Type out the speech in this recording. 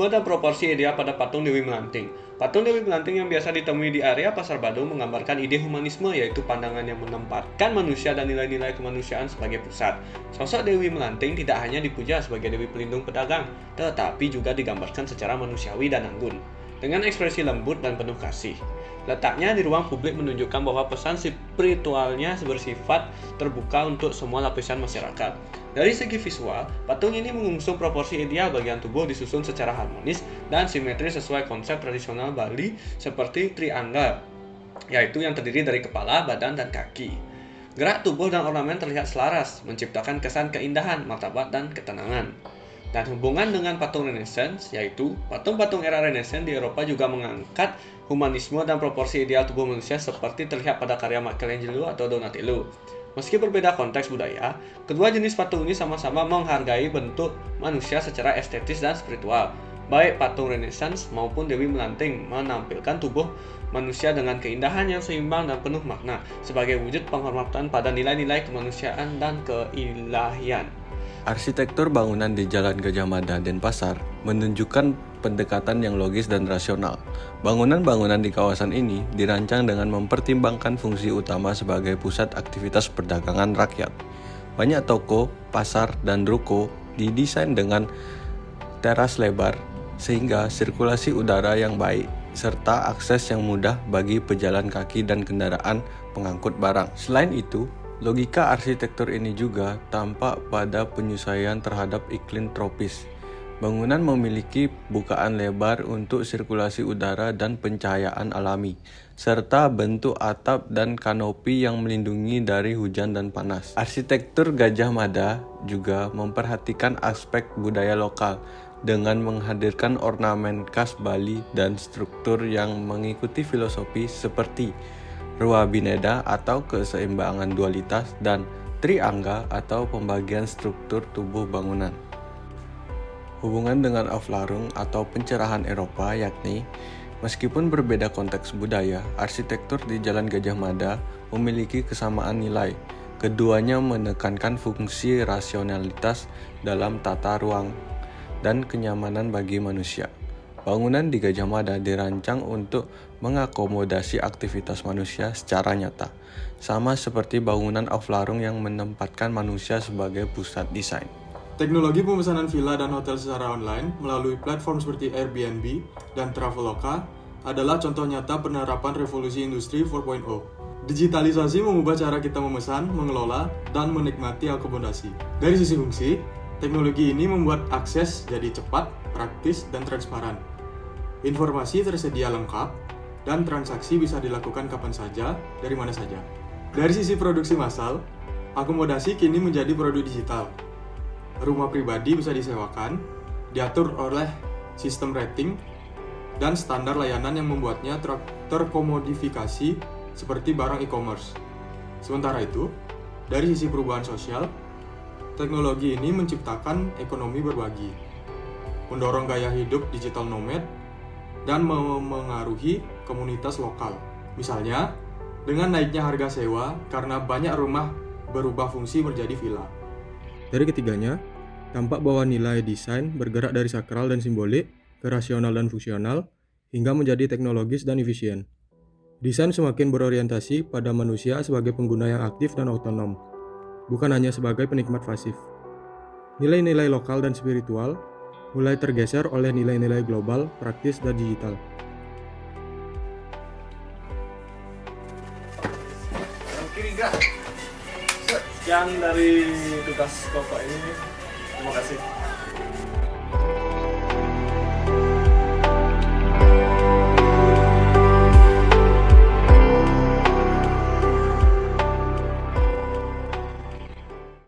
humanisme dan proporsi ideal pada patung Dewi Melanting. Patung Dewi Melanting yang biasa ditemui di area Pasar Badung menggambarkan ide humanisme, yaitu pandangan yang menempatkan manusia dan nilai-nilai kemanusiaan sebagai pusat. Sosok Dewi Melanting tidak hanya dipuja sebagai dewi pelindung pedagang, tetapi juga digambarkan secara manusiawi dan anggun, dengan ekspresi lembut dan penuh kasih. Letaknya di ruang publik menunjukkan bahwa pesan spiritualnya bersifat terbuka untuk semua lapisan masyarakat. Dari segi visual, patung ini mengusung proporsi ideal, bagian tubuh disusun secara harmonis dan simetris sesuai konsep tradisional Bali seperti triangga, yaitu yang terdiri dari kepala, badan, dan kaki. Gerak tubuh dan ornamen terlihat selaras, menciptakan kesan keindahan, martabat, dan ketenangan. Dan hubungan dengan patung Renaissance, yaitu patung-patung era Renaissance di Eropa juga mengangkat humanisme dan proporsi ideal tubuh manusia seperti terlihat pada karya Michelangelo atau Donatello. Meski berbeda konteks budaya, kedua jenis patung ini sama-sama menghargai bentuk manusia secara estetis dan spiritual. Baik patung Renaissance maupun Dewi Melanting menampilkan tubuh manusia dengan keindahan yang seimbang dan penuh makna, sebagai wujud penghormatan pada nilai-nilai kemanusiaan dan keilahian. Arsitektur bangunan di Jalan Gajah Mada, Denpasar menunjukkan pendekatan yang logis dan rasional. Bangunan-bangunan di kawasan ini dirancang dengan mempertimbangkan fungsi utama sebagai pusat aktivitas perdagangan rakyat. Banyak toko, pasar, dan ruko didesain dengan teras lebar sehingga sirkulasi udara yang baik serta akses yang mudah bagi pejalan kaki dan kendaraan pengangkut barang. Selain itu, logika arsitektur ini juga tampak pada penyesuaian terhadap iklim tropis. Bangunan memiliki bukaan lebar untuk sirkulasi udara dan pencahayaan alami, serta bentuk atap dan kanopi yang melindungi dari hujan dan panas. Arsitektur Gajah Mada juga memperhatikan aspek budaya lokal dengan menghadirkan ornamen khas Bali dan struktur yang mengikuti filosofi seperti Rua Bineda atau keseimbangan dualitas dan triangga atau pembagian struktur tubuh bangunan. Hubungan dengan Aufklärung atau pencerahan Eropa, yakni meskipun berbeda konteks budaya, arsitektur di Jalan Gajah Mada memiliki kesamaan nilai. Keduanya menekankan fungsi rasionalitas dalam tata ruang dan kenyamanan bagi manusia. Bangunan di Gajah Mada dirancang untuk mengakomodasi aktivitas manusia secara nyata, sama seperti bangunan Aufklärung yang menempatkan manusia sebagai pusat desain. Teknologi pemesanan villa dan hotel secara online melalui platform seperti Airbnb dan Traveloka adalah contoh nyata penerapan revolusi industri 4.0. Digitalisasi mengubah cara kita memesan, mengelola, dan menikmati akomodasi. Dari sisi fungsi, teknologi ini membuat akses jadi cepat, praktis, dan transparan. Informasi tersedia lengkap, dan transaksi bisa dilakukan kapan saja, dari mana saja. Dari sisi produksi massal, akomodasi kini menjadi produk digital. Rumah pribadi bisa disewakan, diatur oleh sistem rating, dan standar layanan yang membuatnya terkomodifikasi seperti barang e-commerce. Sementara itu, dari sisi perubahan sosial, teknologi ini menciptakan ekonomi berbagi, mendorong gaya hidup digital nomad, dan memengaruhi komunitas lokal. Misalnya, dengan naiknya harga sewa karena banyak rumah berubah fungsi menjadi villa. Dari ketiganya, tampak bahwa nilai desain bergerak dari sakral dan simbolik ke rasional dan fungsional hingga menjadi teknologis dan efisien. Desain semakin berorientasi pada manusia sebagai pengguna yang aktif dan otonom, bukan hanya sebagai penikmat pasif. Nilai-nilai lokal dan spiritual mulai tergeser oleh nilai-nilai global, praktis, dan digital. Sekian dari tugas kelompok ini. Terima kasih.